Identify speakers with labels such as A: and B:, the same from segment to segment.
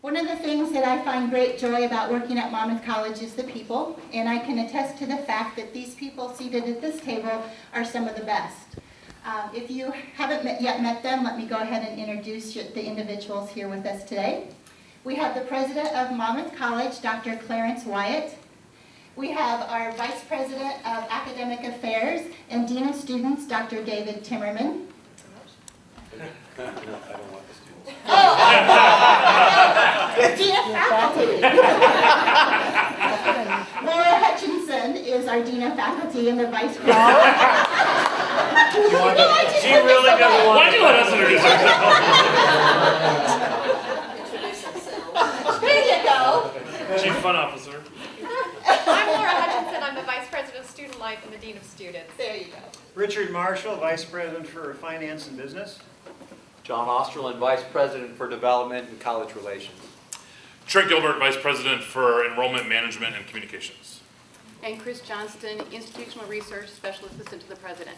A: One of the things that I find great joy about working at Monmouth College is the people, and I can attest to the fact that these people seated at this table are some of the best. If you haven't yet met them, let me go ahead and introduce the individuals here with us today. We have the President of Monmouth College, Dr. Clarence Wyatt. We have our Vice President of Academic Affairs and Dean of Students, Dr. David Timmerman.
B: I don't want the students.
A: Dean of Faculty. Laura Hutchinson is our Dean of Faculty and the Vice President.
C: She really doesn't want. Why do you let us introduce ourselves?
A: There you go.
C: Chief Fun Officer.
D: I'm Laura Hutchinson. I'm the Vice President of Student Life and the Dean of Students.
A: There you go.
E: Richard Marshall, Vice President for Finance and Business.
B: John Osterlund, Vice President for Development and College Relations.
C: Trent Gilbert, Vice President for Enrollment Management and Communications.
F: And Chris Johnston, Institutional Research Special Assistant to the President.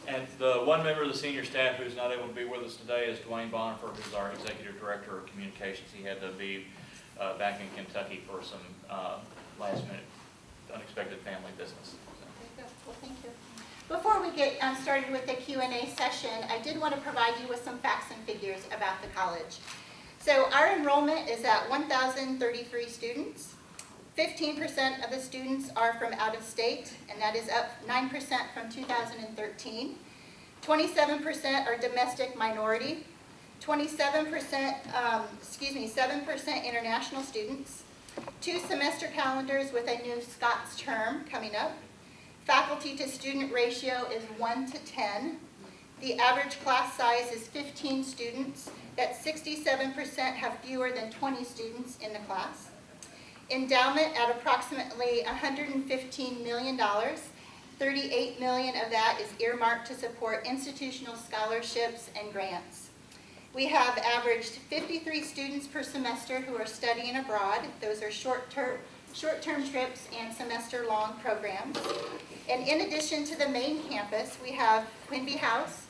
G: And the one member of the senior staff who's not able to be with us today is Duane Bonifer, who's our Executive Director of Communications. He had to be back in Kentucky for some last-minute unexpected family business.
A: Well, thank you. Before we get started with the Q&A session, I did want to provide you with some facts and figures about the college. So our enrollment is at 1,033 students. 15% of the students are from out of state, and that is up 9% from 2013. 27% are domestic minority. 7% international students. 2 semester calendars with a new Scots term coming up. Faculty to student ratio is 1 to 10. The average class size is 15 students. That 67% have fewer than 20 students in the class. Endowment at approximately $115 million. $38 million of that is earmarked to support institutional scholarships and grants. We have averaged 53 students per semester who are studying abroad. Those are short-term trips and semester-long programs. And in addition to the main campus, we have Quinby House,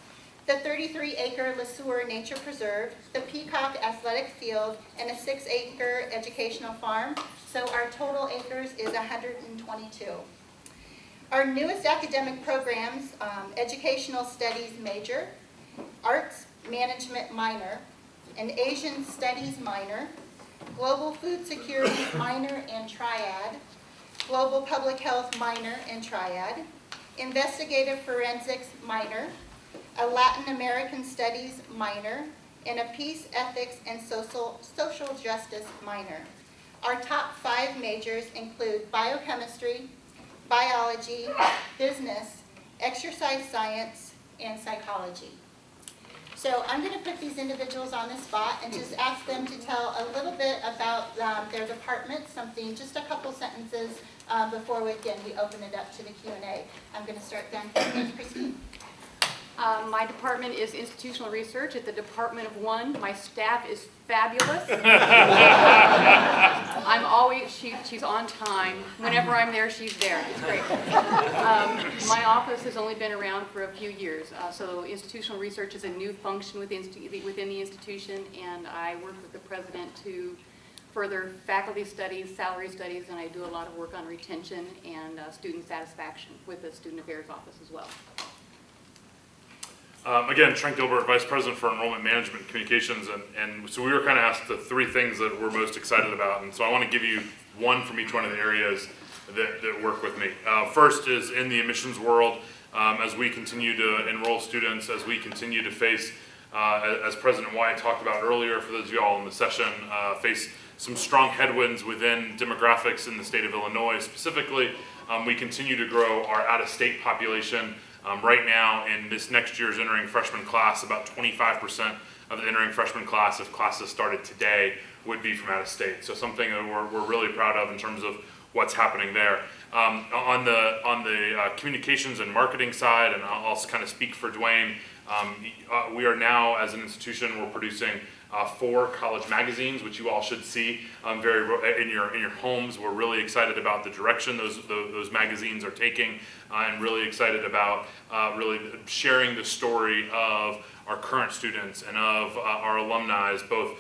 A: the 33-acre Le Sueur Nature Preserve, the Peacock Athletic Field, and a 6-acre educational farm. So our total acres is 122. Our newest academic programs, Educational Studies major, Arts Management minor, an Asian Studies minor, Global Food Security minor and triad, Global Public Health minor and triad, Investigative Forensics minor, a Latin American Studies minor, and a Peace, Ethics, and Social Justice minor. Our top 5 majors include biochemistry, biology, business, exercise science, and psychology. So I'm going to put these individuals on the spot and just ask them to tell a little bit about their department, just a couple sentences before we open it up to the Q&A. I'm going to start down here with Christine.
F: My department is Institutional Research at the Department of One. My staff is fabulous. She's on time. Whenever I'm there, she's there. It's great. My office has only been around for a few years. So Institutional Research is a new function within the institution, and I work with the president to further faculty studies, salary studies, and I do a lot of work on retention and student satisfaction with the Student Affairs Office as well.
C: Again, Trent Gilbert, Vice President for Enrollment Management and Communications, and so we were kind of asked the 3 things that we're most excited about, and so I want to give you one from each one of the areas that work with me. First is in the admissions world, as we continue to enroll students, as we continue to face, as President Wyatt talked about earlier, for those of y'all in the session, face some strong headwinds within demographics in the state of Illinois. Specifically, we continue to grow our out-of-state population. Right now, in this next year's entering freshman class, about 25% of the entering freshman class, if classes started today, would be from out of state. So something that we're really proud of in terms of what's happening there. On the communications and marketing side, and I'll kind of speak for Duane, we are now, as an institution, we're producing 4 college magazines, which you all should see in your homes. We're really excited about the direction those magazines are taking, and really excited about really sharing the story of our current students and of our alumni, both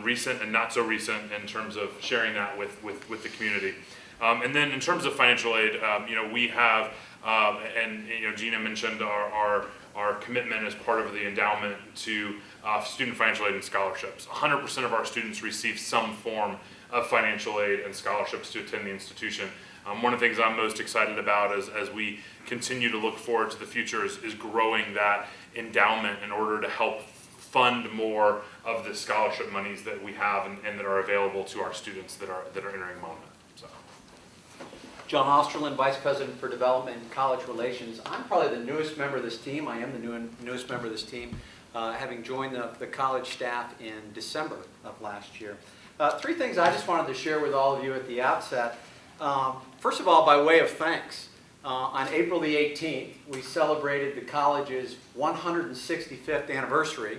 C: recent and not so recent, in terms of sharing that with the community. And then in terms of financial aid, we have, and Gina mentioned our commitment as part of the endowment to student financial aid and scholarships. 100% of our students receive some form of financial aid and scholarships to attend the institution. One of the things I'm most excited about as we continue to look forward to the future is growing that endowment in order to help fund more of the scholarship monies that we have and that are available to our students that are entering Monmouth. So.
B: John Osterlund, Vice President for Development and College Relations. I'm probably the newest member of this team. I am the newest member of this team, having joined the college staff in December of last year. Three things I just wanted to share with all of you at the outset. First of all, by way of thanks, on April the 18th, we celebrated the college's 165th anniversary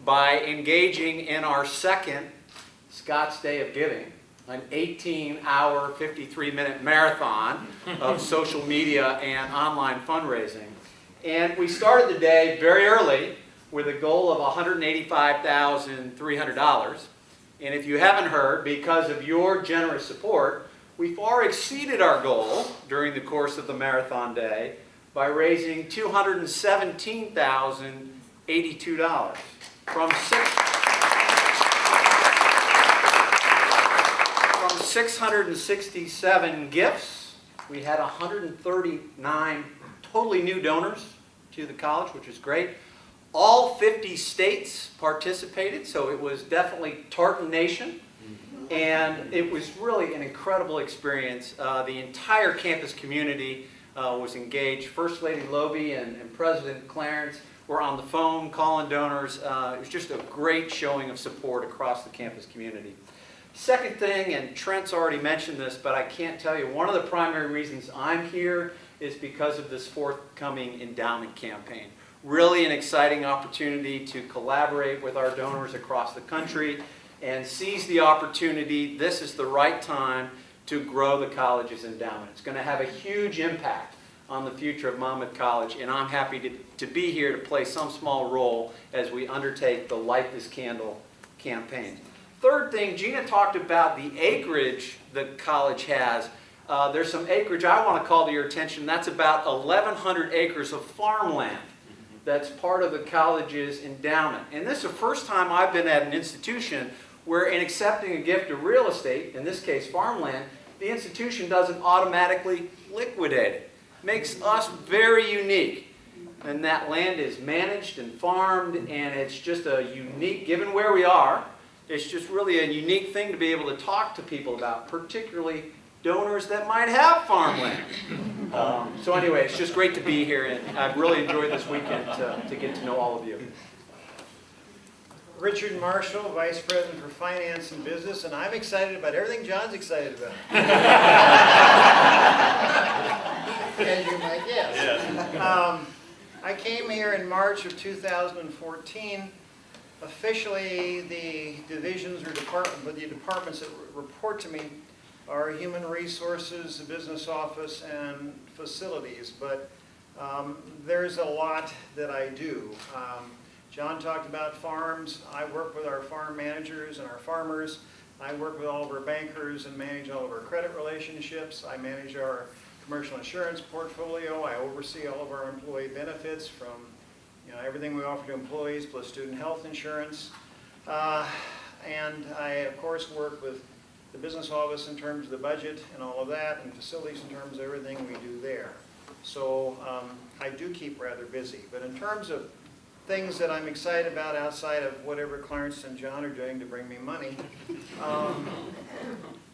B: by engaging in our second Scots Day of Giving, an 18-hour, 53-minute marathon of social media and online fundraising. And we started the day very early with a goal of $185,300. And if you haven't heard, because of your generous support, we far exceeded our goal during the course of the marathon day by raising $217,082 from 667 gifts. We had 139 totally new donors to the college, which is great. All 50 states participated, so it was definitely Tartan Nation. And it was really an incredible experience. The entire campus community was engaged. First Lady Loby and President Clarence were on the phone calling donors. It was just a great showing of support across the campus community. Second thing, and Trent's already mentioned this, but I can't tell you, one of the primary reasons I'm here is because of this forthcoming endowment campaign. Really an exciting opportunity to collaborate with our donors across the country and seize the opportunity. This is the right time to grow the college's endowment. It's going to have a huge impact on the future of Monmouth College, and I'm happy to be here to play some small role as we undertake the Light This Candle campaign. Third thing, Gina talked about the acreage the college has. There's some acreage I want to call to your attention. That's about 1,100 acres of farmland that's part of the college's endowment. And this is the first time I've been at an institution where, in accepting a gift of real estate, in this case farmland, the institution doesn't automatically liquidate it. Makes us very unique. And that land is managed and farmed, and it's just a unique, given where we are, it's just really a unique thing to be able to talk to people about, particularly donors that might have farmland. So anyway, it's just great to be here, and I've really enjoyed this weekend to get to know all of you.
E: Richard Marshall, Vice President for Finance and Business, and I'm excited about everything John's excited about. As you might guess. I came here in March of 2014. Officially, the divisions or departments that report to me are Human Resources, the Business Office, and Facilities. But there's a lot that I do. John talked about farms. I work with our farm managers and our farmers. I work with all of our bankers and manage all of our credit relationships. I manage our commercial insurance portfolio. I oversee all of our employee benefits, from everything we offer to employees plus student health insurance. And I, of course, work with the business office in terms of the budget and all of that, and facilities in terms of everything we do there. So I do keep rather busy. But in terms of things that I'm excited about outside of whatever Clarence and John are doing to bring me money,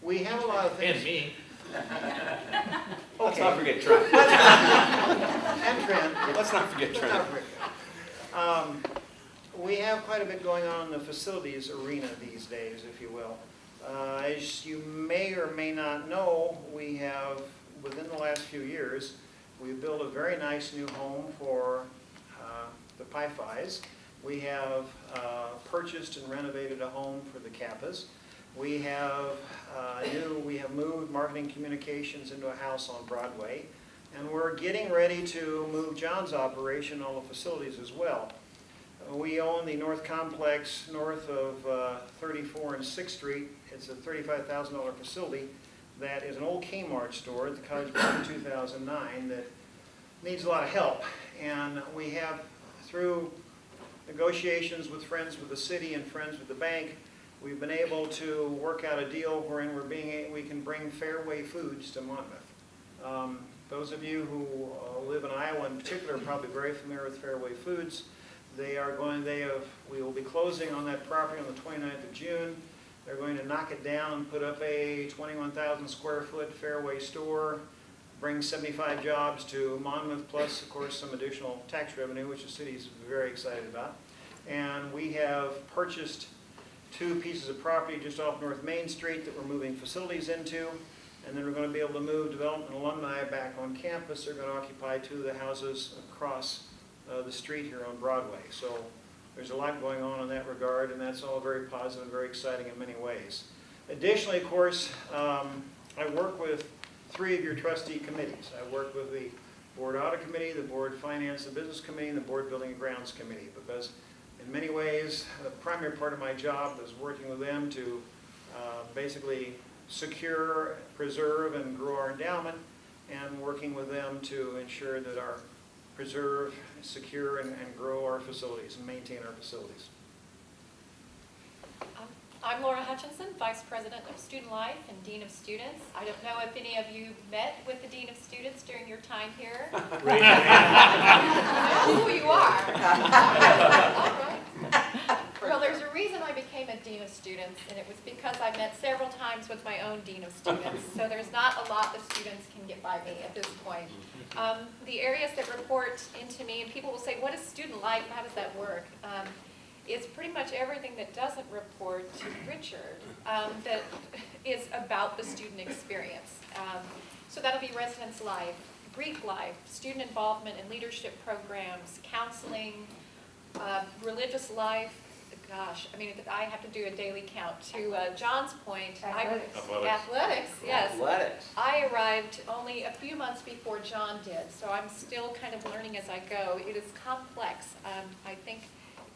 E: we have a lot of things.
G: And me.
B: Let's not forget Trent.
E: And Trent.
B: Let's not forget Trent.
E: We have quite a bit going on in the facilities arena these days, if you will. As you may or may not know, we have, within the last few years, we've built a very nice new home for the Pi-Phis. We have purchased and renovated a home for the Kappas. We have moved marketing communications into a house on Broadway, and we're getting ready to move John's operation, all the facilities as well. We own the North Complex north of 34 and 6th Street. It's a $35,000 facility that is an old Kmart store that the college bought in 2009 that needs a lot of help. And we have, through negotiations with friends with the city and friends with the bank, we've been able to work out a deal wherein we can bring Fairway Foods to Monmouth. Those of you who live in Iowa in particular are probably very familiar with Fairway Foods. We will be closing on that property on the 29th of June. They're going to knock it down and put up a 21,000 square foot Fairway store, bring 75 jobs to Monmouth, plus of course some additional tax revenue, which the city is very excited about. And we have purchased 2 pieces of property just off North Main Street that we're moving facilities into. And then we're going to be able to move development alumni back on campus. They're going to occupy 2 of the houses across the street here on Broadway. So there's a lot going on in that regard, and that's all very positive and very exciting in many ways. Additionally, of course, I work with 3 of your trustee committees. I work with the Board Audit Committee, the Board Finance and Business Committee, and the Board Building and Grounds Committee, because in many ways, the primary part of my job is working with them to basically secure, preserve, and grow our endowment, and working with them to ensure that our preserve, secure, and grow our facilities and maintain our facilities.
D: I'm Laura Hutchinson, Vice President of Student Life and Dean of Students. I don't know if any of you met with the Dean of Students during your time here.
B: Raise your hand.
D: You know who you are. All right. Well, there's a reason I became a Dean of Students, and it was because I met several times with my own Dean of Students. So there's not a lot that students can get by me at this point. The areas that report into me, and people will say, what is student life? How does that work? It's pretty much everything that doesn't report to Richard that is about the student experience. So that'll be residence life, Greek life, student involvement in leadership programs, counseling, religious life. Gosh, I mean, I have to do a daily count. To John's point, athletics, yes.
B: Athletics.
D: I arrived only a few months before John did, so I'm still kind of learning as I go. It is complex. I think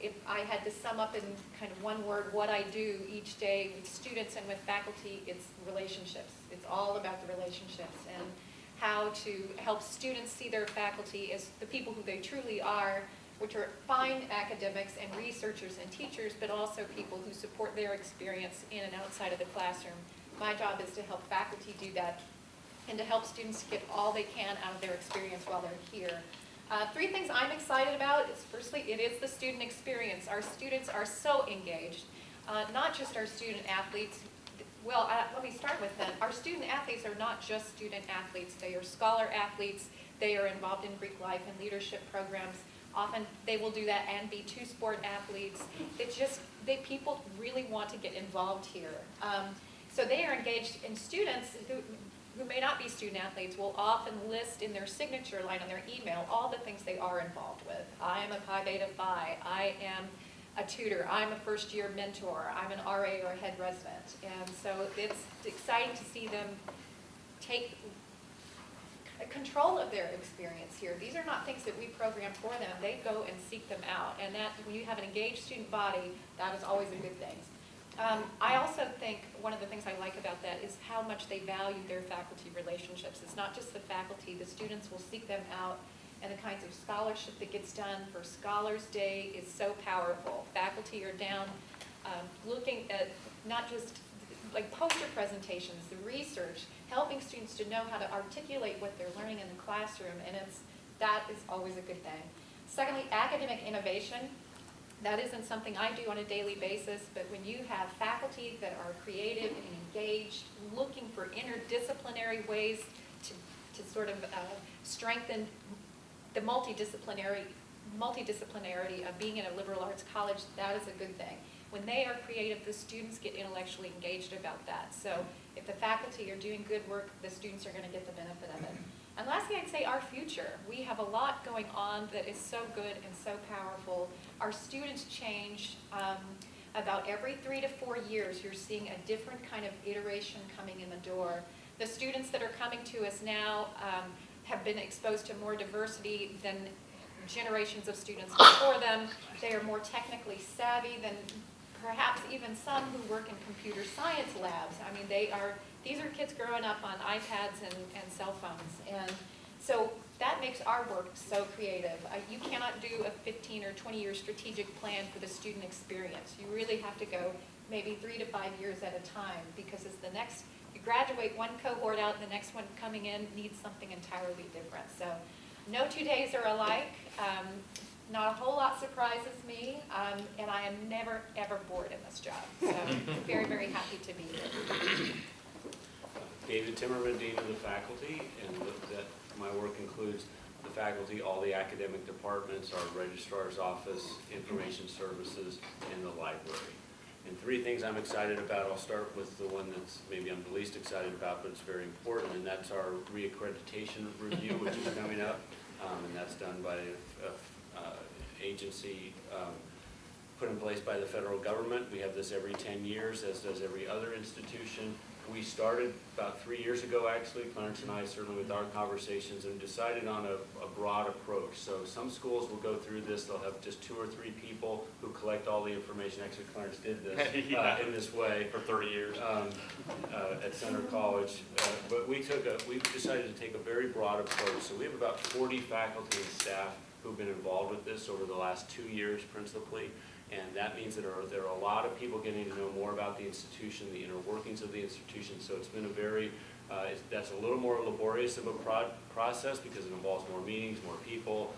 D: if I had to sum up in kind of one word what I do each day with students and with faculty, it's relationships. It's all about the relationships and how to help students see their faculty as the people who they truly are, which are fine academics and researchers and teachers, but also people who support their experience in and outside of the classroom. My job is to help faculty do that and to help students get all they can out of their experience while they're here. 3 things I'm excited about is, firstly, it is the student experience. Our students are so engaged, not just our student athletes. Well, let me start with that. Our student athletes are not just student athletes. They are scholar athletes. They are involved in Greek life and leadership programs. Often they will do that and be 2-sport athletes. It's just, people really want to get involved here. So they are engaged, in students who may not be student athletes will often list in their signature line on their email all the things they are involved with. I am a Pi Beta Phi. I am a tutor. I'm a first-year mentor. I'm an RA or a head resident. And so it's exciting to see them take control of their experience here. These are not things that we program for them. They go and seek them out. And that, when you have an engaged student body, that is always a good thing. I also think one of the things I like about that is how much they value their faculty relationships. It's not just the faculty. The students will seek them out, and the kinds of scholarship that gets done for Scholars Day is so powerful. Faculty are down looking at not just like poster presentations, the research, helping students to know how to articulate what they're learning in the classroom, and that is always a good thing. Secondly, academic innovation. That isn't something I do on a daily basis, but when you have faculty that are creative and engaged, looking for interdisciplinary ways to sort of strengthen the multidisciplinarity of being in a liberal arts college, that is a good thing. When they are creative, the students get intellectually engaged about that. So if the faculty are doing good work, the students are going to get the benefit of it. And lastly, I'd say our future. We have a lot going on that is so good and so powerful. Our students change about every 3 to 4 years. You're seeing a different kind of iteration coming in the door. The students that are coming to us now have been exposed to more diversity than generations of students before them. They are more technically savvy than perhaps even some who work in computer science labs. I mean, these are kids growing up on iPads and cell phones. And so that makes our work so creative. You cannot do a 15 or 20-year strategic plan for the student experience. You really have to go maybe 3 to 5 years at a time, because as you graduate one cohort out, the next one coming in needs something entirely different. So no 2 days are alike. Not a whole lot surprises me, and I am never, ever bored in this job. So very, very happy to be here.
H: David Timmerman, Dean of the Faculty, and that my work includes the faculty, all the academic departments, our registrar's office, information services, and the library. And 3 things I'm excited about. I'll start with the one that's maybe I'm the least excited about, but it's very important, and that's our reaccreditation review, which is coming up, and that's done by agency put in place by the federal government. We have this every 10 years, as does every other institution. We started about 3 years ago, actually, Clarence and I, certainly with our conversations, and decided on a broad approach. So some schools will go through this. They'll have just 2 or 3 people who collect all the information. Actually, Clarence did this in this way
C: For 30 years.
H: at Center College. But we decided to take a very broad approach. So we have about 40 faculty and staff who've been involved with this over the last 2 years principally. And that means that there are a lot of people getting to know more about the institution, the inner workings of the institution. So it's been a very, that's a little more laborious of a process because it involves more meetings, more people.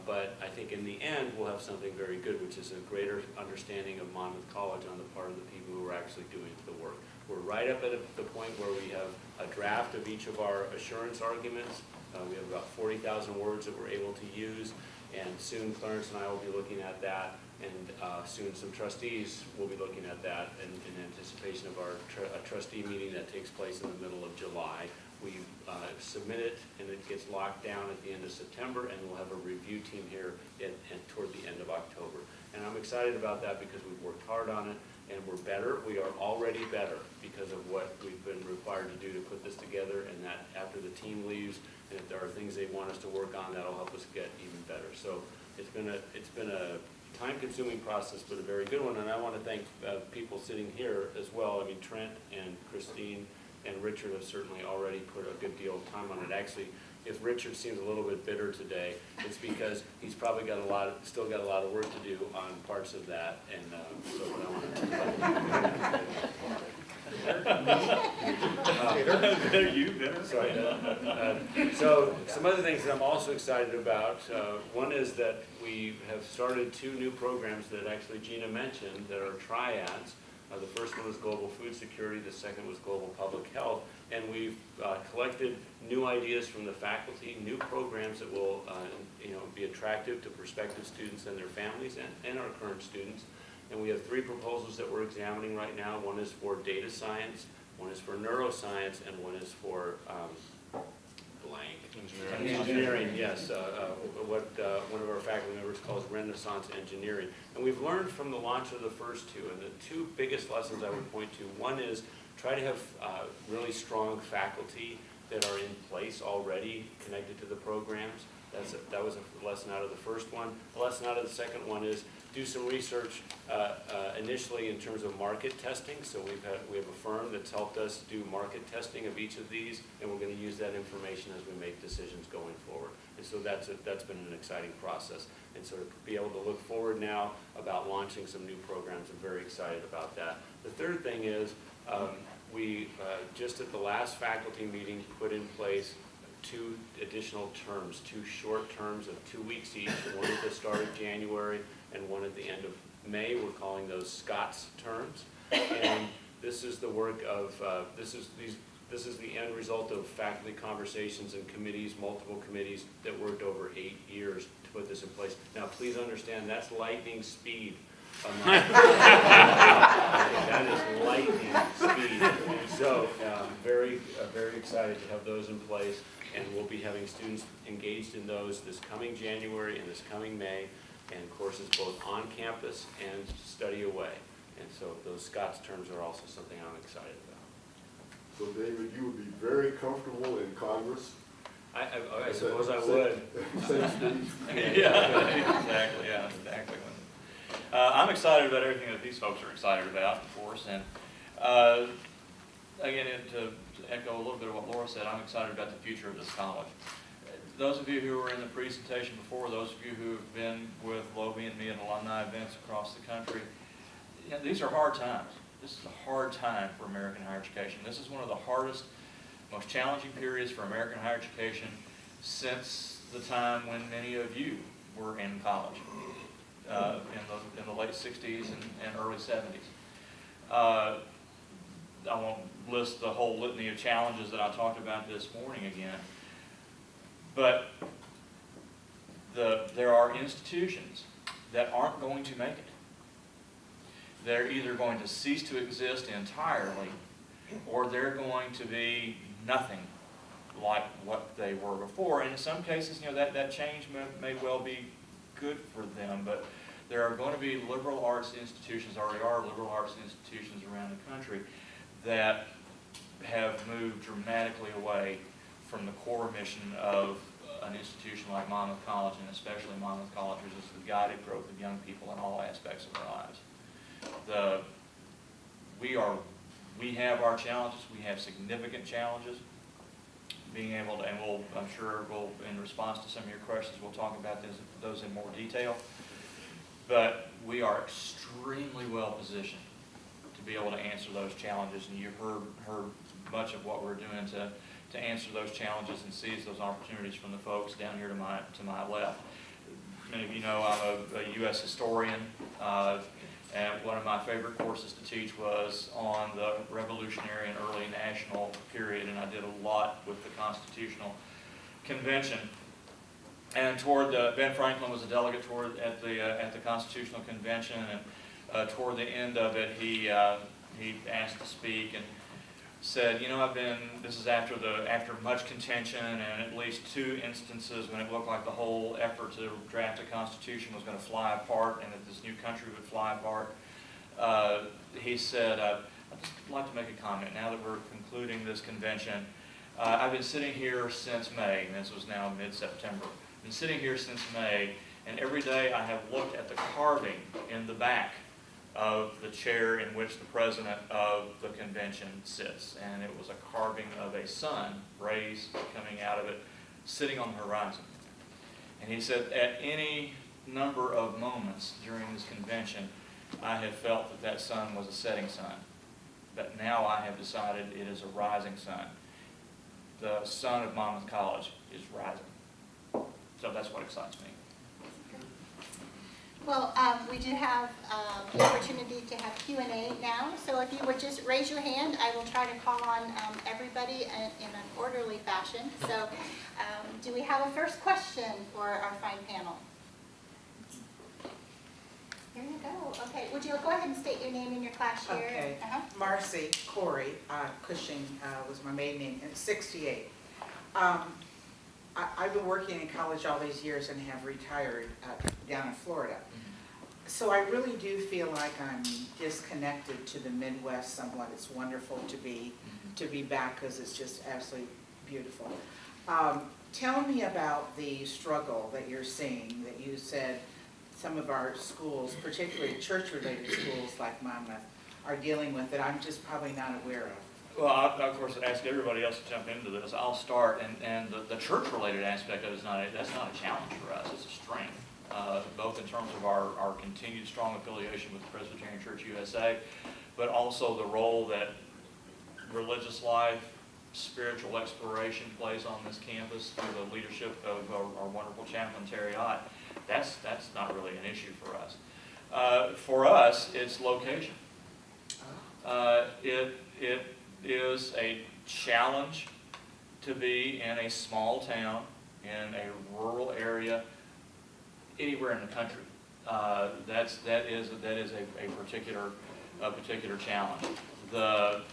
H: But I think in the end, we'll have something very good, which is a greater understanding of Monmouth College on the part of the people who are actually doing the work. We're right up at the point where we have a draft of each of our assurance arguments. We have about 40,000 words that we're able to use. And soon Clarence and I will be looking at that. And soon some trustees will be looking at that in anticipation of our trustee meeting that takes place in the middle of July. We submit it, and it gets locked down at the end of September, and we'll have a review team here toward the end of October. And I'm excited about that because we've worked hard on it, and we're better. We are already better because of what we've been required to do to put this together, and that after the team leaves, and if there are things they want us to work on, that'll help us get even better. So it's been a time-consuming process, but a very good one, and I want to thank people sitting here as well. I mean, Trent and Christine and Richard have certainly already put a good deal of time on it. Actually, if Richard seems a little bit bitter today, it's because he's probably got still got a lot of work to do on parts of that, and so I want to. Sorry. So some other things that I'm also excited about. One is that we have started 2 new programs that actually Gina mentioned that are triads. The first one was global food security. The second was global public health. And we've collected new ideas from the faculty, new programs that will be attractive to prospective students and their families and our current students. And we have 3 proposals that we're examining right now. One is for data science, one is for neuroscience, and one is for engineering, yes. What one of our faculty members calls Renaissance engineering. And we've learned from the launch of the first 2, and the 2 biggest lessons I would point to. One is try to have really strong faculty that are in place already connected to the programs. That was a lesson out of the first one. A lesson out of the second one is do some research initially in terms of market testing. So we have a firm that's helped us do market testing of each of these, and we're going to use that information as we make decisions going forward. And so that's been an exciting process. And so to be able to look forward now about launching some new programs, I'm very excited about that. The third thing is we just at the last faculty meeting put in place 2 additional terms, 2 short terms of 2 weeks each, one at the start of January and one at the end of May. We're calling those Scots terms. And this is the work of, this is the end result of faculty conversations and committees, multiple committees that worked over 8 years to put this in place. Now, please understand, that's lightning speed. That is lightning speed. So very excited to have those in place, and we'll be having students engaged in those this coming January and this coming May, and courses both on campus and study away. And so those Scots terms are also something I'm excited about.
I: So David, you would be very comfortable in Congress
H: I suppose I would.
G: Yeah, exactly. I'm excited about everything that these folks are excited about, of course, and again, to echo a little bit of what Laura said, I'm excited about the future of this college. Those of you who were in the presentation before, those of you who have been with Loby and me at alumni events across the country, you know, these are hard times. This is a hard time for American higher education. This is one of the hardest, most challenging periods for American higher education since the time when many of you were in college, in the late 60s and early 70s. I won't list the whole litany of challenges that I talked about this morning again, but there are institutions that aren't going to make it. They're either going to cease to exist entirely, or they're going to be nothing like what they were before. And in some cases, you know, that change may well be good for them, but there are going to be liberal arts institutions, already are liberal arts institutions around the country, that have moved dramatically away from the core mission of an institution like Monmouth College, and especially Monmouth College, which is the guided growth of young people in all aspects of their lives. We have our challenges. We have significant challenges. Being able to, and I'm sure in response to some of your questions, we'll talk about those in more detail. But we are extremely well positioned to be able to answer those challenges, and you've heard much of what we're doing to answer those challenges and seize those opportunities from the folks down here to my left. Many of you know I'm a U.S. historian, and one of my favorite courses to teach was on the Revolutionary and early national period, and I did a lot with the Constitutional Convention. And Ben Franklin was a delegate at the Constitutional Convention, and toward the end of it, he asked to speak and said, you know, this is after much contention and at least 2 instances when it looked like the whole effort to draft a constitution was going to fly apart and that this new country would fly apart. He said, I'd just like to make a comment now that we're concluding this convention. I've been sitting here since May, and this was now mid-September. I've been sitting here since May, and every day I have looked at the carving in the back of the chair in which the president of the convention sits. And it was a carving of a sun, rays coming out of it, sitting on the horizon. And he said, at any number of moments during this convention, I have felt that sun was a setting sun. But now I have decided it is a rising sun. The sun of Monmouth College is rising. So that's what excites me.
A: Well, we do have the opportunity to have Q&A now, so if you would just raise your hand, I will try to call on everybody in an orderly fashion. So do we have a first question for our fine panel? Here you go. Okay, would you go ahead and state your name and your class year?
I: Okay. Marcy Corey, Cushing was my maiden name, and 68. I've been working in college all these years and have retired down in Florida. So I really do feel like I'm disconnected to the Midwest somewhat. It's wonderful to be back because it's just absolutely beautiful. Tell me about the struggle that you're seeing, that you said some of our schools, particularly church-related schools like Monmouth, are dealing with that I'm just probably not aware of.
G: Well, I, of course, ask everybody else to jump into this. I'll start, and the church-related aspect of it that's not a challenge for us. It's a strength, both in terms of our continued strong affiliation with the Presbyterian Church USA, but also the role that religious life, spiritual exploration plays on this campus through the leadership of our wonderful chaplain, Terry Ott. That's not really an issue for us. For us, it's location. It is a challenge to be in a small town, in a rural area, anywhere in the country. That is a particular challenge. And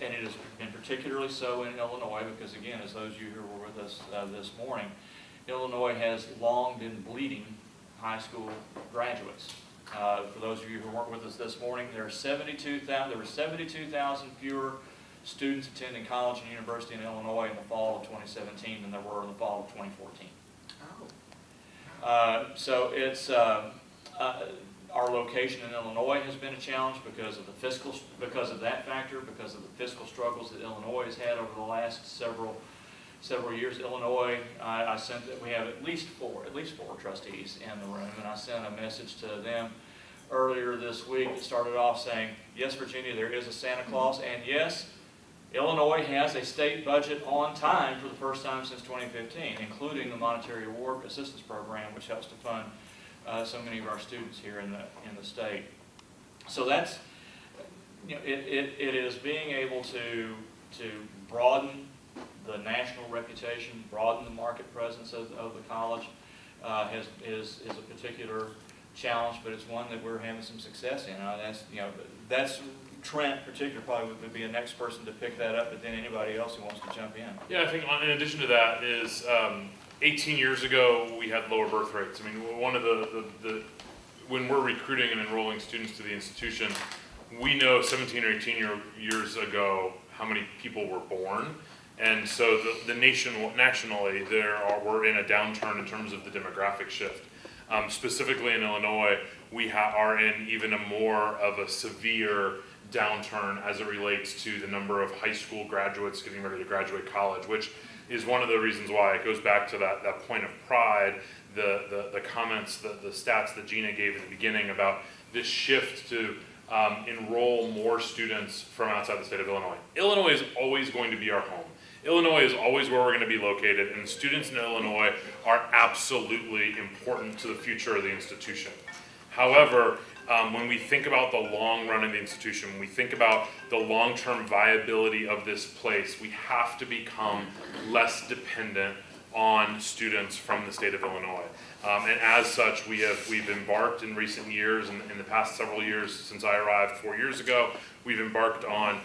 G: it has been particularly so in Illinois because, again, as those of you who were with us this morning, Illinois has long been bleeding high school graduates. For those of you who weren't with us this morning, there were 72,000 fewer students attending college and university in Illinois in the fall of 2017 than there were in the fall of 2014.
I: Oh.
G: So it's, our location in Illinois has been a challenge because of that factor, because of the fiscal struggles that Illinois has had over the last several years. Illinois, I sent that we have at least four trustees in the room, and I sent a message to them earlier this week that started off saying, yes, Virginia, there is a Santa Claus, and yes, Illinois has a state budget on time for the first time since 2015, including the Monetary Award Assistance Program, which helps to fund so many of our students here in the state. So that's, it is being able to broaden the national reputation, broaden the market presence of the college is a particular challenge, but it's one that we're having some success in. That's Trent particularly probably would be the next person to pick that up, but then anybody else who wants to jump in.
C: Yeah, I think in addition to that is 18 years ago we had lower birth rates. I mean, one of the when we're recruiting and enrolling students to the institution, we know 17 or 18 years ago how many people were born. And so nationally, we're in a downturn in terms of the demographic shift. Specifically in Illinois, we are in even more of a severe downturn as it relates to the number of high school graduates getting ready to graduate college, which is one of the reasons why it goes back to that point of pride, the comments, the stats that Gina gave at the beginning about this shift to enroll more students from outside the state of Illinois. Illinois is always going to be our home. Illinois is always where we're going to be located, and students in Illinois are absolutely important to the future of the institution. However, when we think about the long run of the institution, when we think about the long-term viability of this place, we have to become less dependent on students from the state of Illinois. And as such, we've embarked in recent years, and in the past several years since I arrived 4 years ago, we've embarked on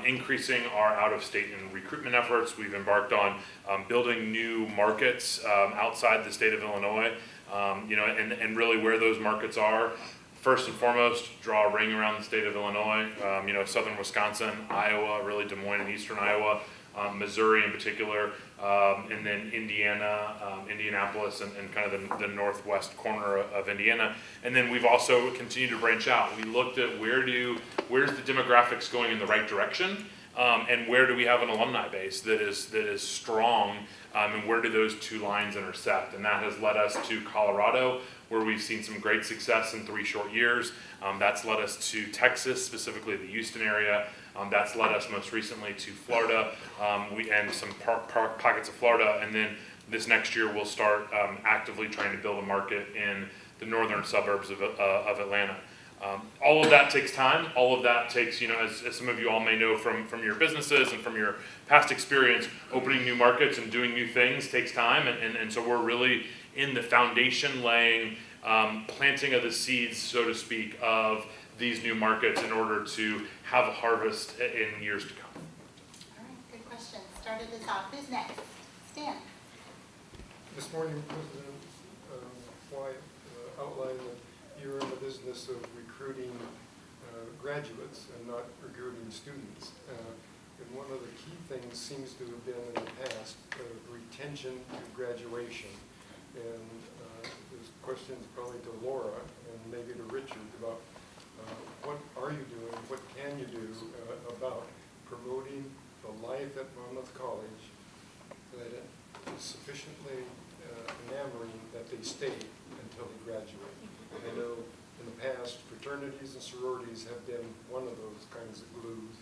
C: increasing our out-of-state and recruitment efforts. We've embarked on building new markets outside the state of Illinois, and really where those markets are. First and foremost, draw a ring around the state of Illinois, southern Wisconsin, Iowa, really Des Moines and eastern Iowa, Missouri in particular, and then Indiana, Indianapolis, and kind of the northwest corner of Indiana. And then we've also continued to branch out. We looked at where's the demographics going in the right direction, and where do we have an alumni base that is strong, and where do those two lines intersect? And that has led us to Colorado, where we've seen some great success in 3 short years. That's led us to Texas, specifically the Houston area. That's led us most recently to Florida, and some pockets of Florida. And then this next year we'll start actively trying to build a market in the northern suburbs of Atlanta. All of that takes time. All of that takes, as some of you all may know from your businesses and from your past experience, opening new markets and doing new things takes time. And so we're really in the foundation laying, planting of the seeds, so to speak, of these new markets in order to have a harvest in years to come.
A: All right, good question. Started this off. Who's next? Stan.
J: This morning, President Wyatt outlined that you're in the business of recruiting graduates and not recruiting students. And one of the key things seems to have been in the past retention to graduation. And there's questions probably to Laura and maybe to Richard about what are you doing, what can you do about promoting the life at Monmouth College that is sufficiently enamoring that they stay until they graduate. I know in the past fraternities and sororities have been one of those kinds of glues.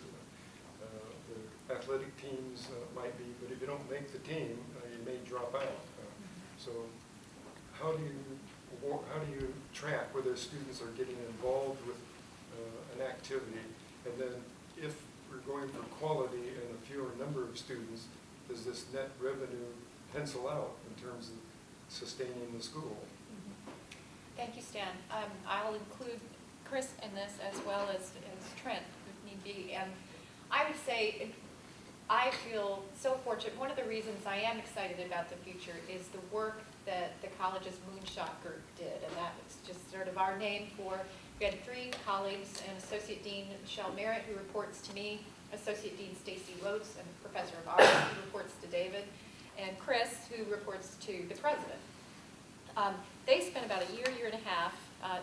J: The athletic teams might be, but if you don't make the team, you may drop out. So how do you track whether students are getting involved with an activity, and then if we're going for quality and a fewer number of students, does this net revenue pencil out in terms of sustaining the school?
D: Thank you, Stan. I'll include Chris in this as well as Trent, if need be. And I would say I feel so fortunate. One of the reasons I am excited about the future is the work that the college's Moonshot Group did, and that was just sort of our name for, we had 3 colleagues, and Associate Dean Michelle Merritt, who reports to me, Associate Dean Stacy Lotes, and Professor of Art, who reports to David, and Chris, who reports to the president. They spent about a year and a half.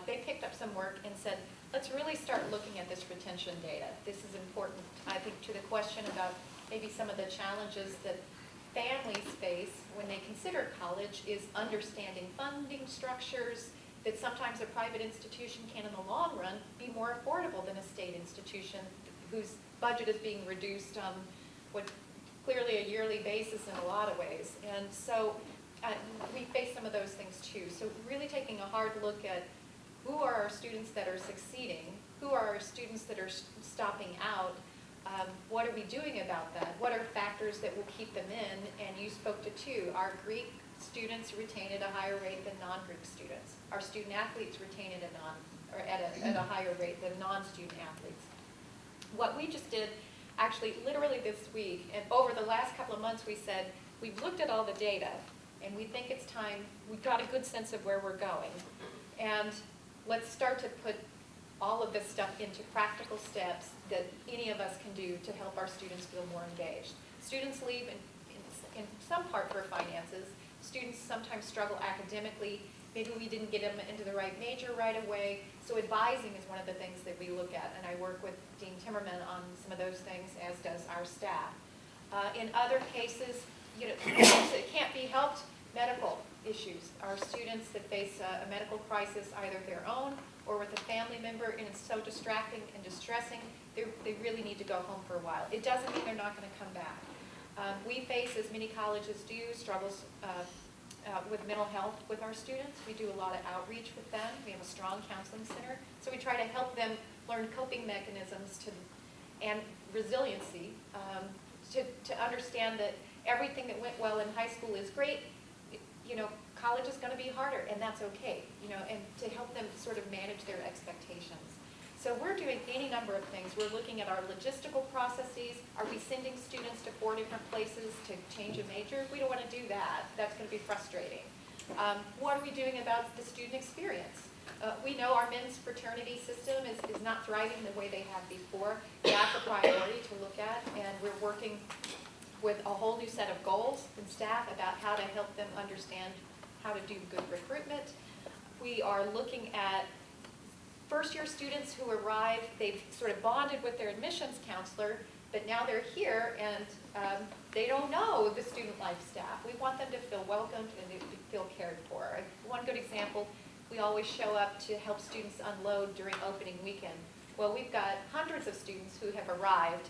D: They picked up some work and said, let's really start looking at this retention data. This is important, I think, to the question about maybe some of the challenges that families face when they consider college is understanding funding structures, that sometimes a private institution can, in the long run, be more affordable than a state institution whose budget is being reduced on what clearly a yearly basis in a lot of ways. And so we face some of those things too. So really taking a hard look at who are our students that are succeeding, who are our students that are stopping out, what are we doing about that? What are factors that will keep them in? And you spoke to two. Our Greek students retain at a higher rate than non-Greek students. Our student athletes retain at a higher rate than non-student athletes. What we just did, actually, literally this week, and over the last couple of months, we said, we've looked at all the data, and we think it's time, we've got a good sense of where we're going. And let's start to put all of this stuff into practical steps that any of us can do to help our students feel more engaged. Students leave in some part for finances. Students sometimes struggle academically. Maybe we didn't get them into the right major right away. So advising is one of the things that we look at, and I work with Dean Timmerman on some of those things, as does our staff. In other cases, it can't be helped, medical issues. Our students that face a medical crisis, either their own or with a family member, and it's so distracting and distressing, they really need to go home for a while. It doesn't mean they're not going to come back. We face, as many colleges do, struggles with mental health with our students. We do a lot of outreach with them. We have a strong counseling center. So we try to help them learn coping mechanisms and resiliency to understand that everything that went well in high school is great. College is going to be harder, and that's okay, and to help them sort of manage their expectations. So we're doing any number of things. We're looking at our logistical processes. Are we sending students to 4 different places to change a major? We don't want to do that. That's going to be frustrating. What are we doing about the student experience? We know our men's fraternity system is not thriving the way they have before. That's a priority to look at, and we're working with a whole new set of goals and staff about how to help them understand how to do good recruitment. We are looking at first-year students who arrive. They've sort of bonded with their admissions counselor, but now they're here and they don't know the student life staff. We want them to feel welcomed and to feel cared for. One good example, we always show up to help students unload during opening weekend. Well, we've got hundreds of students who have arrived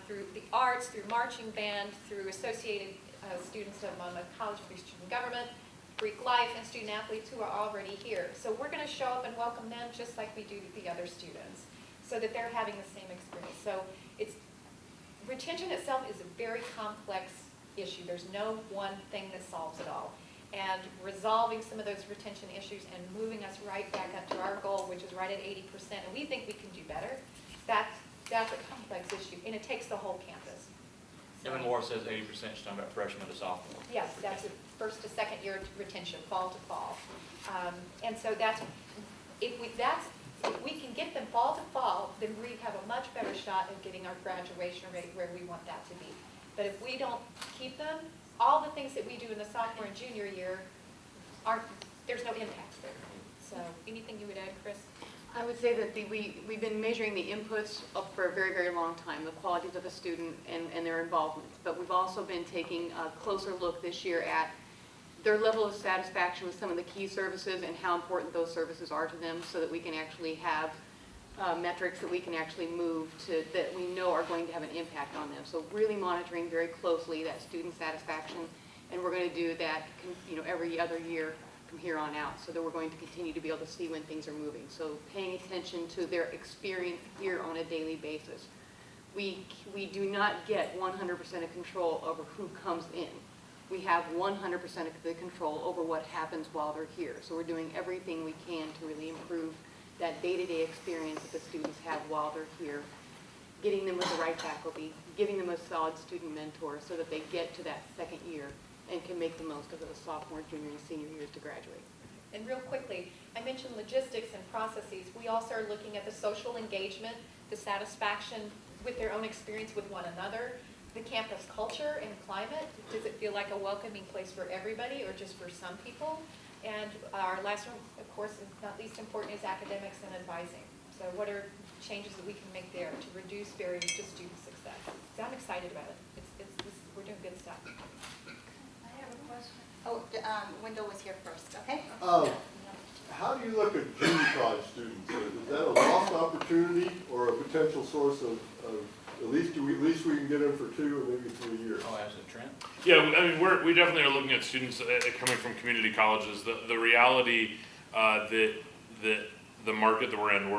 D: through the arts, through marching band, through associated students of Monmouth College for Student Government, Greek life, and student athletes who are already here. So we're going to show up and welcome them just like we do the other students, so that they're having the same experience. So retention itself is a very complex issue. There's no one thing that solves it all. And resolving some of those retention issues and moving us right back up to our goal, which is right at 80%, and we think we can do better, that's a complex issue, and it takes the whole campus. So,
G: Evan Moore says 80%, she's talking about freshman to sophomore.
D: yes, that's a first to second year retention, fall to fall. And so if we can get them fall to fall, then we have a much better shot at getting our graduation rate where we want that to be. But if we don't keep them, all the things that we do in the sophomore and junior year, there's no impact there. So anything you would add, Chris?
F: I would say that we've been measuring the inputs up for a very, very long time, the qualities of a student and their involvement. But we've also been taking a closer look this year at their level of satisfaction with some of the key services and how important those services are to them, so that we can actually have metrics that we can actually move to, that we know are going to have an impact on them. So really monitoring very closely that student satisfaction, and we're going to do that every other year from here on out, so that we're going to continue to be able to see when things are moving. So paying attention to their experience here on a daily basis. We do not get 100% of control over who comes in. We have 100% of the control over what happens while they're here. So we're doing everything we can to really improve that day-to-day experience that the students have while they're here, getting them with the right faculty, giving them a solid student mentor so that they get to that second year and can make the most of those sophomore, junior, and senior years to graduate.
D: And real quickly, I mentioned logistics and processes. We also are looking at the social engagement, the satisfaction with their own experience with one another, the campus culture and climate. Does it feel like a welcoming place for everybody or just for some people? And our last one, of course, and not least important, is academics and advising. So what are changes that we can make there to reduce barriers to student success? So I'm excited about it. We're doing good stuff.
K: I have a question.
A: Oh, Wendell was here first, okay?
L: How do you look at junior college students? Is that a lost opportunity or a potential source of at least we can get them for 2 or maybe 3 years?
G: Oh, as a Trent?
C: Yeah, I mean, we definitely are looking at students coming from community colleges. The reality that the market that we're in,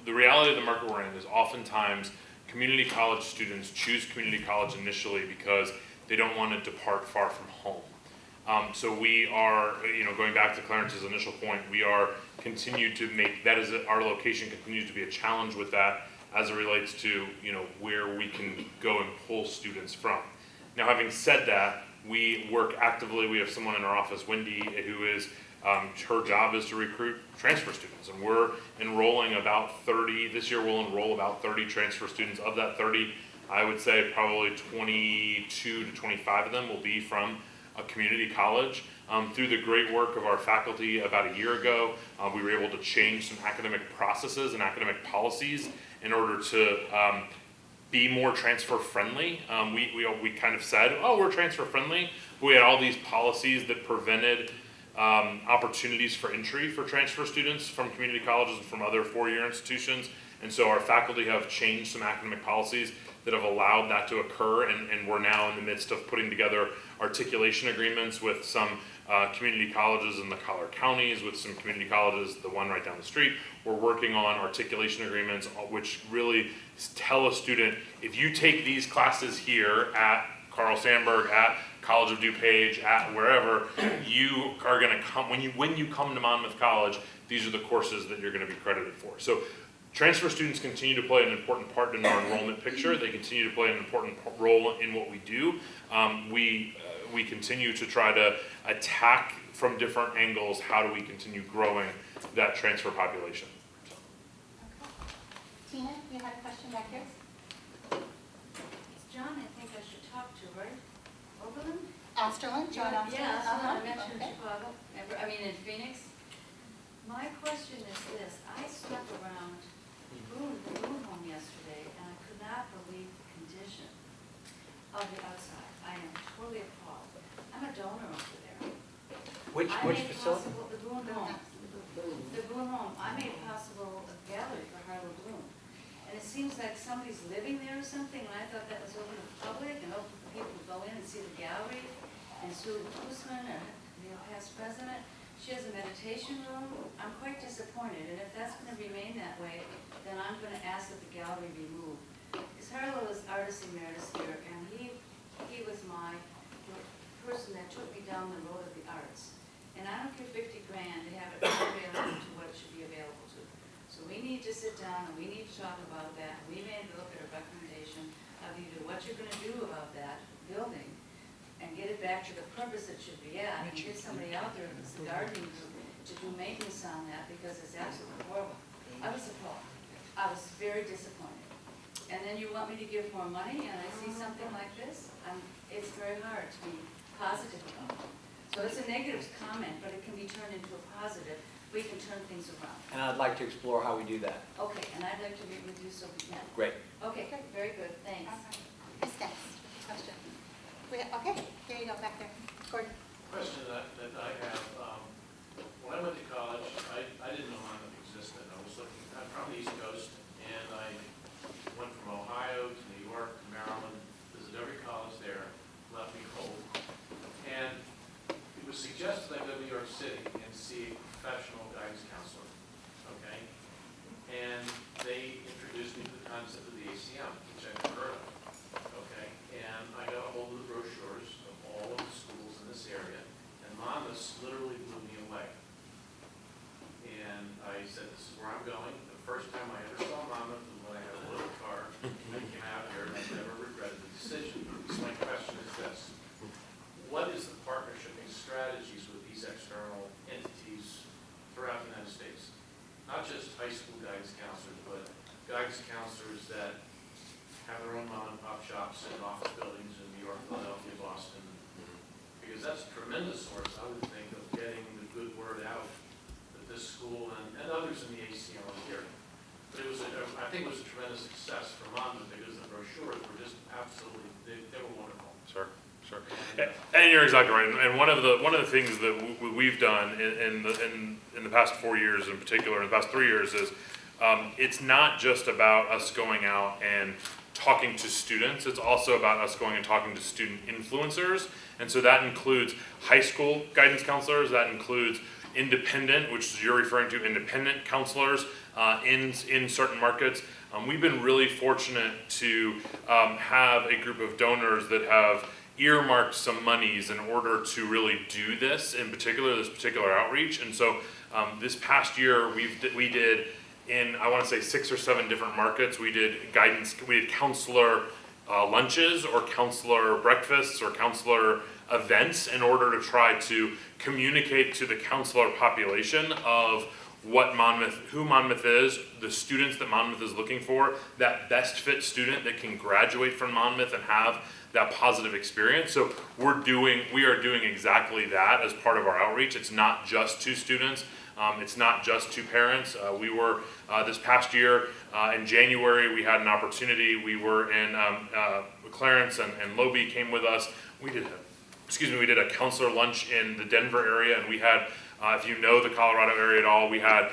C: the reality of the market we're in is oftentimes community college students choose community college initially because they don't want to depart far from home. So we are, going back to Clarence's initial point, we are continued to make, that is, our location continues to be a challenge with that as it relates to, where we can go and pull students from. Now, having said that, we work actively. We have someone in our office, Wendy, who is, her job is to recruit transfer students, and we're enrolling about 30, this year we'll enroll about 30 transfer students. Of that 30, I would say probably 22 to 25 of them will be from a community college. Through the great work of our faculty about a year ago, we were able to change some academic processes and academic policies in order to be more transfer friendly. We kind of said, oh, we're transfer friendly. We had all these policies that prevented opportunities for entry for transfer students from community colleges and from other four-year institutions. And so our faculty have changed some academic policies that have allowed that to occur, and we're now in the midst of putting together articulation agreements with some community colleges in the collar counties, with some community colleges, the one right down the street. We're working on articulation agreements which really tell a student, if you take these classes here at Carl Sandburg, at College of DuPage, at wherever, you are going to come, when you come to Monmouth College, these are the courses that you're going to be credited for. So transfer students continue to play an important part in our enrollment picture. They continue to play an important role in what we do. We continue to try to attack from different angles, how do we continue growing that transfer population.
A: Tina, you had a question back here?
K: It's John, I think I should talk to, right? Oberlin?
A: Osterlund, John Osterlund?
K: Yeah, that's what I mentioned in
A: Okay.
K: Chicago, in Phoenix. My question is this, I snuck around the room home yesterday, and I could not believe the condition of the outside. I am totally appalled. I'm a donor over there.
B: Which facility?
K: Possible, the Boone Home. The Boone Home. I made possible a gallery for Harlow Bloom. And it seems like somebody's living there or something, and I thought that was open to the public and open for people to go in and see the gallery. And Sue Guzman, past president, she has a meditation room. I'm quite disappointed, and if that's going to remain that way, then I'm going to ask that the gallery be moved. Because Harlow is artist emeritus here, and he was the person that took me down the road of the arts. And I don't give 50 grand to have it available to what it should be available to. So we need to sit down and we need to talk about that. We may look at a recommendation of either what you're going to do about that building and get it back to the purpose it should be at, and get somebody out there that's a gardening group to do maintenance on that, because it's absolutely horrible. I was appalled. I was very disappointed. And then you want me to give more money, and I see something like this? It's very hard to be positive about it. So it's a negative comment, but it can be turned into a positive. We can turn things around.
B: And I'd like to explore how we do that.
K: Okay, and I'd like to meet with you so we can.
B: Great.
K: Okay, very good, thanks.
A: Who's next? Question. Okay, there you go, back there. Gordon.
M: Question that I have, when I went to college, I didn't know Monmouth existed. I'm from the East Coast, and I went from Ohio to New York to Maryland, visited every college there, left me cold. And it was suggested I go to New York City and see a professional guidance counselor, okay? And they introduced me to the concept of the ACM, which I've heard of, okay? And I got a hold of the brochures of all of the schools in this area, and Monmouth literally blew me away. And I said, this is where I'm going. The first time I ever saw shops and office buildings in New York, Philadelphia, Boston. Because that's a tremendous source, I would think, of getting the good word out that this school and others in the ACM are here. But it was, I think it was a tremendous success for Monmouth because the brochures were just absolutely, they were wonderful.
C: Sure. Sure, and you're exactly right. And one of the things that we've done in the past 4 years, in particular, in the past 3 years, is it's not just about us going out and talking to students. It's also about us going and talking to student influencers, and so that includes high school guidance counselors. That includes independent, which you're referring to, independent counselors in certain markets. We've been really fortunate to have a group of donors that have earmarked some monies in order to really do this, in particular, this particular outreach. And so this past year, we did in, I want to say 6 or 7 different markets, we did counselor lunches or counselor breakfasts or counselor events in order to try to communicate to the counselor population of who Monmouth is, the students that Monmouth is looking for, that best fit student that can graduate from Monmouth and have that positive experience. So we are doing exactly that as part of our outreach. It's not just to students. It's not just to parents. We were, this past year, in January, we had an opportunity. We were in, Clarence and Lobie came with us. We did a counselor lunch in the Denver area, and we had, if you know the Colorado area at all, we had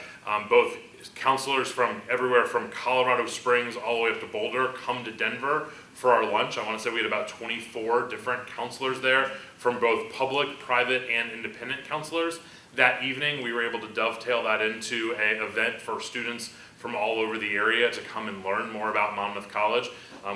C: both counselors from everywhere from Colorado Springs all the way up to Boulder come to Denver for our lunch. I want to say we had about 24 different counselors there from both public, private, and independent counselors. That evening, we were able to dovetail that into an event for students from all over the area to come and learn more about Monmouth College.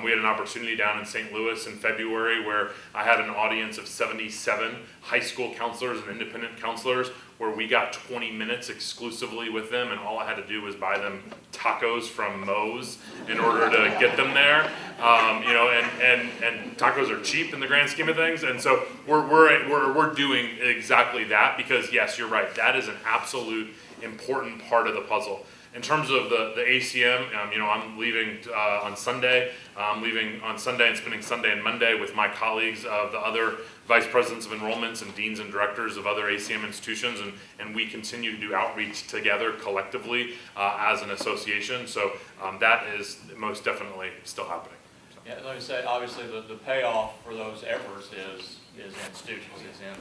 C: We had an opportunity down in St. Louis in February where I had an audience of 77 high school counselors and independent counselors where we got 20 minutes exclusively with them, and all I had to do was buy them tacos from Moe's in order to get them there. And tacos are cheap in the grand scheme of things, and so we're doing exactly that because yes, you're right. That is an absolute important part of the puzzle. In terms of the ACM, I'm leaving on Sunday. I'm leaving on Sunday and spending Sunday and Monday with my colleagues of the other vice presidents of enrollments and deans and directors of other ACM institutions, and we continue to do outreach together collectively as an association. So that is most definitely still happening. So.
G: Yeah, like I said, obviously the payoff for those efforts is in students, is in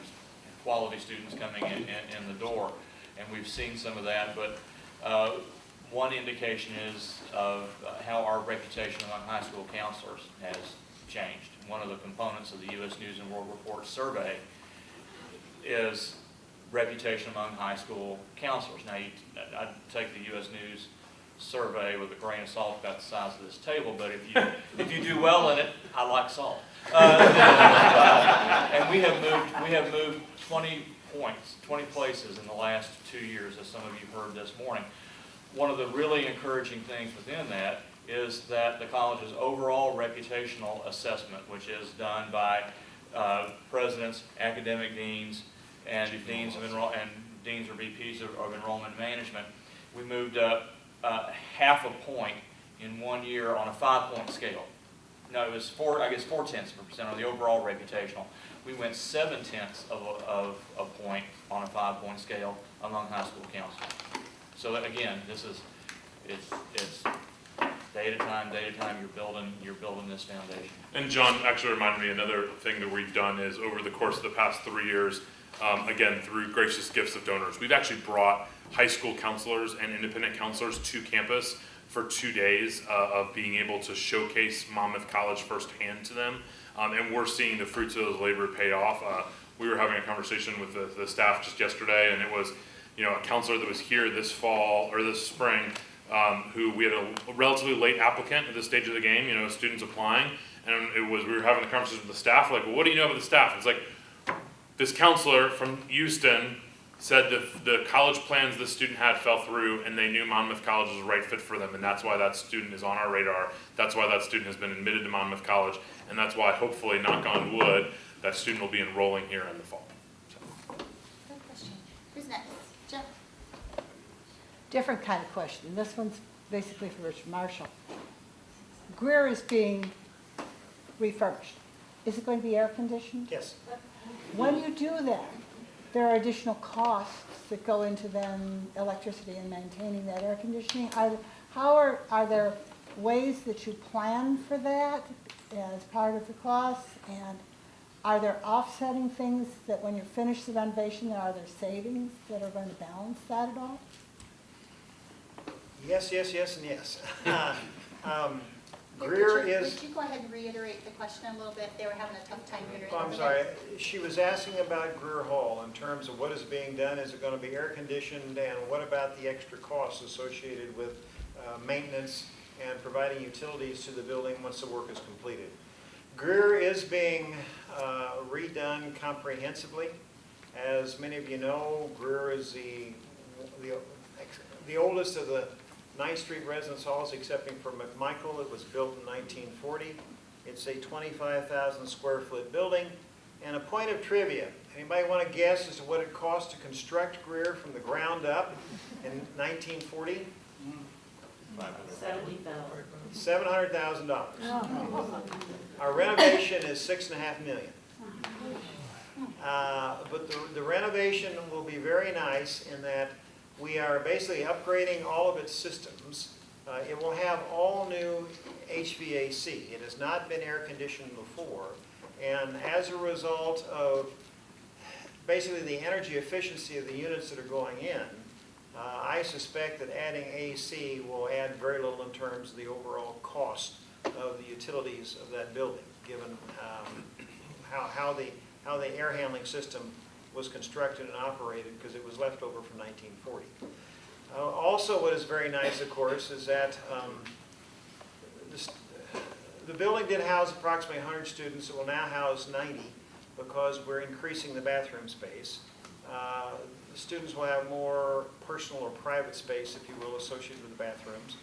G: quality students coming in the door, and we've seen some of that, but one indication is of how our reputation among high school counselors has changed. One of the components of the U.S. News and World Report survey is reputation among high school counselors. Now, I'd take the U.S. News survey with a grain of salt about the size of this table, but if you do well in it, I like salt. And we have moved 20 points, 20 places in the last 2 years, as some of you heard this morning. One of the really encouraging things within that is that the college's overall reputational assessment, which is done by presidents, academic deans, and deans or VPs of enrollment management, we moved up half a point in 1 year on a 5-point scale. No, it was 4/10% on the overall reputational. We went 7/10 of a point on a 5-point scale among high school counselors. So that, again, it's day to time, you're building this foundation.
C: And John actually reminded me another thing that we've done is over the course of the past 3 years, again, through gracious gifts of donors, we've actually brought high school counselors and independent counselors to campus for 2 days of being able to showcase Monmouth College firsthand to them. And we're seeing the fruits of those labor pay off. We were having a conversation with the staff just yesterday, and it was, a counselor that was here this fall or this spring, who we had a relatively late applicant at this stage of the game, students applying, and we were having a conversation with the staff, like, well, what do you know about the staff? It's like, this counselor from Houston said that the college plans this student had fell through, and they knew Monmouth College was the right fit for them, and that's why that student is on our radar. That's why that student has been admitted to Monmouth College, and that's why, hopefully, knock on wood, that student will be enrolling here in the fall.
A: Good question. Who's next? Jeff?
N: Different kind of question. This one's basically for Richard Marshall. Greer is being refurbished, is it going to be air conditioned?
E: Yes.
N: When you do that, there are additional costs that go into then electricity and maintaining that air conditioning. Are there ways that you plan for that as part of the costs? And are there offsetting things that when you finish the renovation, are there savings that are going to balance that at all?
E: Yes, yes, yes, and yes.
A: Hey,
E: Greer
A: Richard,
E: is,
A: Would you go ahead and reiterate the question a little bit? They were having a tough time reiterating.
E: oh, I'm sorry, she was asking about Greer Hall in terms of what is being done. Is it going to be air conditioned, and what about the extra costs associated with maintenance and providing utilities to the building once the work is completed? Greer is being redone comprehensively. As many of you know, Greer is the oldest of the 9th Street residence halls, excepting for McMichael. It was built in 1940. It's a 25,000 square foot building. And a point of trivia, anybody want to guess as to what it cost to construct Greer from the ground up in 1940? $700,000. Our renovation is $6.5 million. But the renovation will be very nice in that we are basically upgrading all of its systems. It will have all new HVAC. It has not been air conditioned before. And as a result of basically the energy efficiency of the units that are going in, I suspect that adding AC will add very little in terms of the overall cost of the utilities of that building, given how the air handling system was constructed and operated, because it was left over from 1940. Also, what is very nice, of course, is that the building did house approximately 100 students. It will now house 90 because we're increasing the bathroom space. The students will have more personal or private space, if you will, associated with the bathrooms.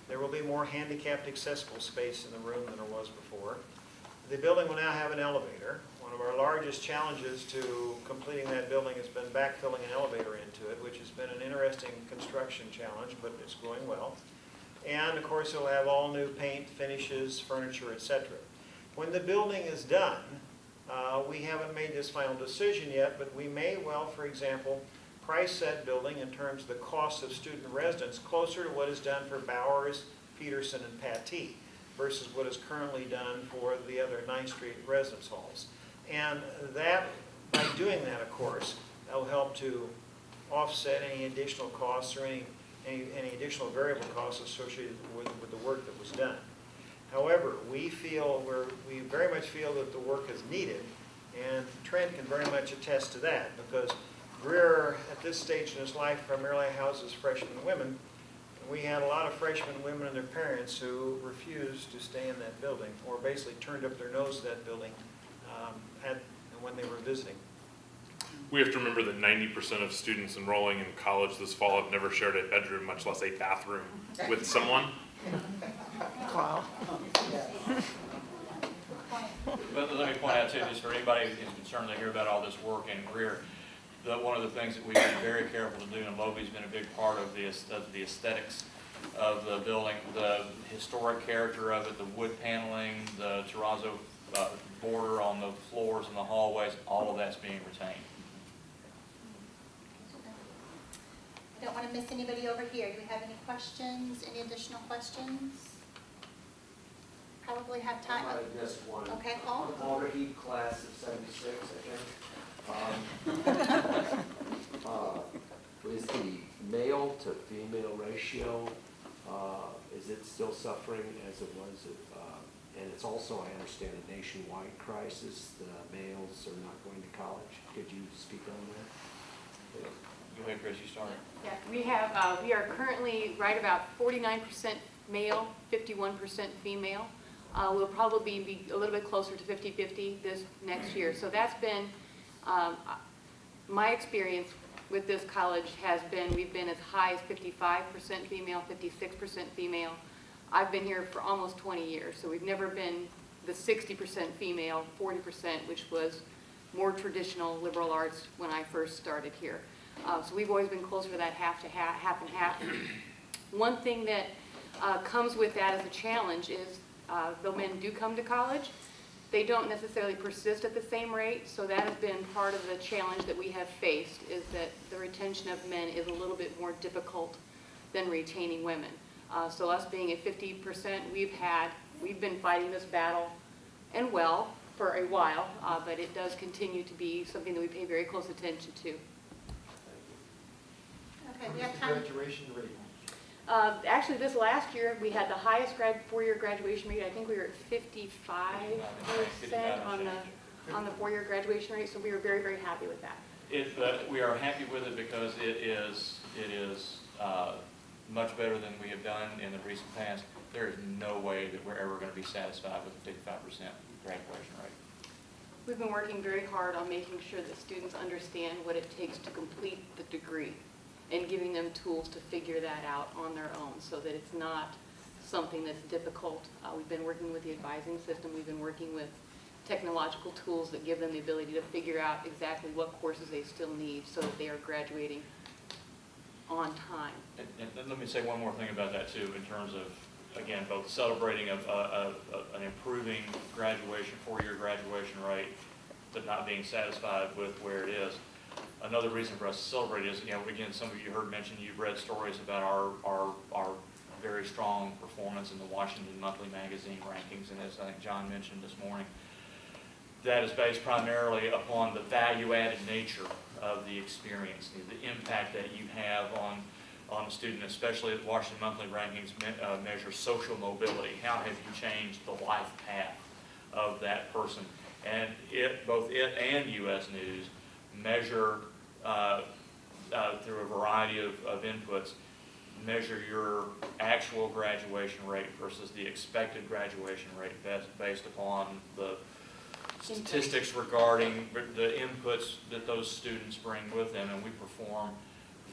E: There will be more handicapped accessible space in the room than there was before. The building will now have an elevator. One of our largest challenges to completing that building has been backfilling an elevator into it, which has been an interesting construction challenge, but it's going well. And of course, it'll have all new paint, finishes, furniture, etc. When the building is done, we haven't made this final decision yet, but we may well, for example, price that building in terms of the cost of student residence closer to what is done for Bowers, Peterson, and Pattee versus what is currently done for the other 9th Street residence halls. And that, by doing that, of course, that will help to offset any additional costs or any additional variable costs associated with the work that was done. However, we very much feel that the work is needed, and Trent can very much attest to that, because Greer, at this stage in his life, primarily houses freshmen women. And we had a lot of freshman women and their parents who refused to stay in that building, or basically turned up their nose at that building when they were visiting.
C: We have to remember that 90% of students enrolling in college this fall have never shared a bedroom, much less a bathroom, with someone.
N: Wow.
G: But let me point out too, just for anybody who's concerned to hear about all this work in Greer, one of the things that we've been very careful to do, and Loby's been a big part of the aesthetics of the building, the historic character of it, the wood paneling, the terrazzo border on the floors and the hallways, all of that's being retained.
A: I don't want to miss anybody over here. Do we have any questions, any additional questions? Probably have time.
O: I missed one.
A: Okay, Paul?
O: Water heat class of 76, I think. Is the male to female ratio, is it still suffering as it was? And it's also, I understand, a nationwide crisis. The males are not going to college. Could you speak on that?
G: Go ahead, Chris, you start.
F: Yeah, we are currently right about 49% male, 51% female. We'll probably be a little bit closer to 50-50 this next year. So that's been, my experience with this college has been, we've been as high as 55% female, 56% female. I've been here for almost 20 years, so we've never been the 60% female, 40%, which was more traditional liberal arts when I first started here. So we've always been closer to that half and half. One thing that comes with that as a challenge is, though men do come to college, They don't necessarily persist at the same rate, so that has been part of the challenge that we have faced, is that the retention of men is a little bit more difficult than retaining women. So us being at 50%, we've been fighting this battle, and well, for a while, but it does continue to be something that we pay very close attention to.
A: Okay, we have
J: What's the
A: time.
J: graduation rate?
F: Actually, this last year, we had the highest four-year graduation rate. I think we were at 55% on the four-year graduation rate, so we were very, very happy with that.
G: We are happy with it because it is much better than we have done in the recent past. There is no way that we're ever going to be satisfied with a 55% graduation rate.
F: We've been working very hard on making sure that students understand what it takes to complete the degree and giving them tools to figure that out on their own so that it's not something that's difficult. We've been working with the advising system. We've been working with technological tools that give them the ability to figure out exactly what courses they still need so that they are graduating on time.
G: And let me say one more thing about that too, in terms of, again, both celebrating an improving graduation, four-year graduation rate, but not being satisfied with where it is. Another reason for us to celebrate is, again, some of you heard mentioned, you've read stories about our very strong performance in the Washington Monthly Magazine rankings, and as I think John mentioned this morning, that is based primarily upon the value-added nature of the experience, the impact that you have on a student, especially as Washington Monthly rankings measure social mobility. How have you changed the life path of that person? And both it and U.S. News measure through a variety of inputs, measure your actual graduation rate versus the expected graduation rate based upon the statistics regarding the inputs that those students bring with them, and we perform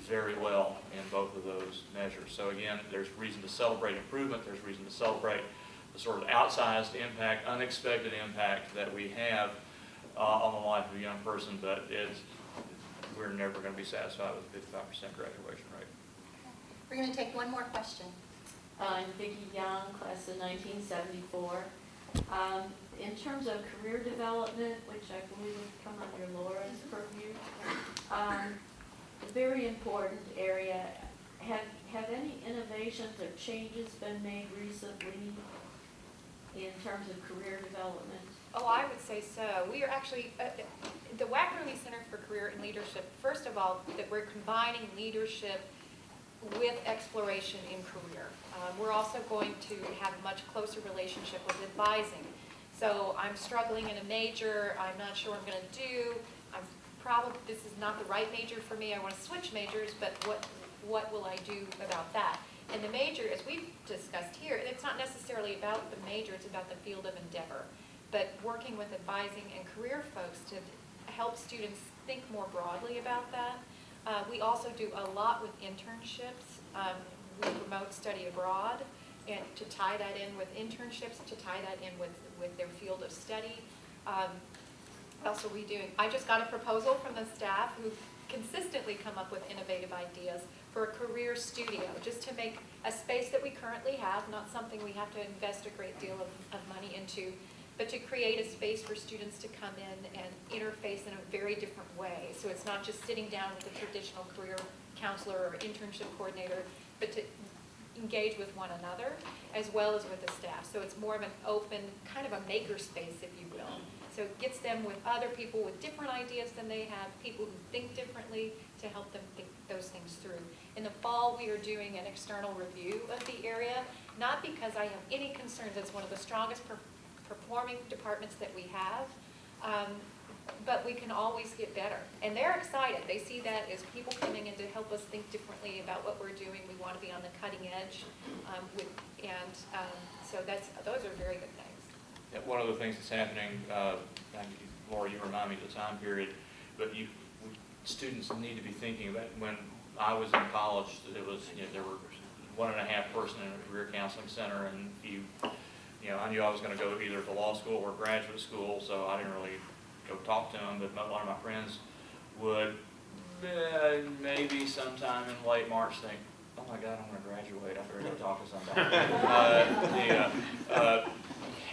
G: very well in both of those measures. So again, there's reason to celebrate improvement, there's reason to celebrate the sort of outsized impact, unexpected impact that we have on the life of a young person, but we're never going to be satisfied with a 55% graduation rate.
A: We're going to take one more question.
P: I'm Vicki Young, class of 1974. In terms of career development, which I believe would come under Laura's purview, a very important area. Have any innovations or changes been made recently in terms of career development?
D: Oh, I would say so. We are actually, the Whack-Rooney Center for Career and Leadership, first of all, that we're combining leadership with exploration in career. We're also going to have a much closer relationship with advising. So I'm struggling in a major, I'm not sure what I'm going to do. This is not the right major for me. I want to switch majors, but what will I do about that? And the major, as we've discussed here, it's not necessarily about the major, it's about the field of endeavor. But working with advising and career folks to help students think more broadly about that. We also do a lot with internships. We promote study abroad, and to tie that in with internships, to tie that in with their field of study. Also I just got a proposal from the staff who consistently come up with innovative ideas for a career studio, just to make a space that we currently have, not something we have to invest a great deal of money into, but to create a space for students to come in and interface in a very different way. So it's not just sitting down with a traditional career counselor or internship coordinator, but to engage with one another as well as with the staff. So it's more of an open, kind of a maker space, if you will. So it gets them with other people with different ideas than they have, people who think differently, to help them think those things through. In the fall, we are doing an external review of the area, not because I have any concerns. It's one of the strongest performing departments that we have, but we can always get better. And they're excited. They see that as people coming in to help us think differently about what we're doing. We want to be on the cutting edge, so those are very good things.
G: Yeah, one of the things that's happening, Laura, you remind me of the time period, but students need to be thinking about, when I was in college, it was, there were 1.5 person in a career counseling center, and I knew I was going to go either to law school or graduate school, so I didn't really go talk to them, but one of my friends would maybe sometime in late March think, oh my God, I'm going to graduate, I better go talk to somebody.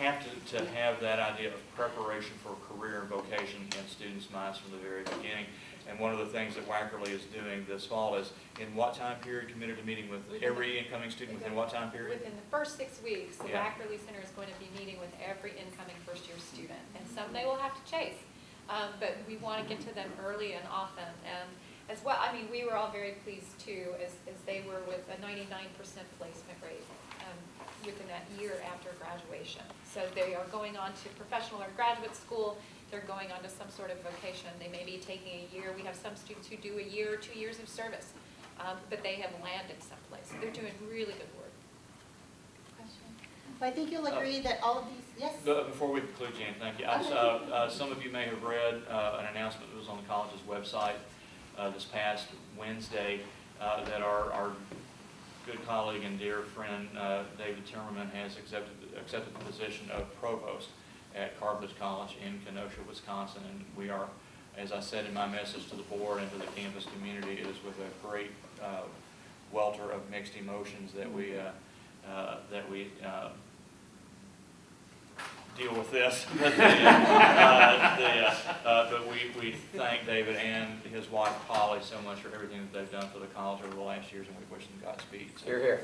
G: have to have that idea of preparation for career and vocation in students' minds from the very beginning. And one of the things that Wackerly is doing this fall is, in what time period, committed to meeting with every incoming student within what time period?
D: Within the first 6 weeks, the
G: Yeah.
D: Wackerly Center is going to be meeting with every incoming first-year student. And some they will have to chase, but we want to get to them early and often. And as well, I mean, we were all very pleased too, as they were with a 99% placement rate within that year after graduation. So they are going on to professional or graduate school. They're going on to some sort of vocation. They may be taking a year. We have some students who do a year or 2 years of service, but they have landed someplace. They're doing really good work.
A: Well, I think you'll agree that all of these, yes?
G: Before we conclude, Jan, thank you. Some of you may have read an announcement that was on the college's website this past Wednesday that our good colleague and dear friend David Timmerman has accepted the position of provost at Carthage College in Kenosha, Wisconsin. And we are, as I said in my message to the board and to the campus community, it is with a great welter of mixed emotions that we deal with this. But we thank David and his wife Polly so much for everything that they've done for the college over the last years, and we wish them Godspeed. So.
B: Hear, hear.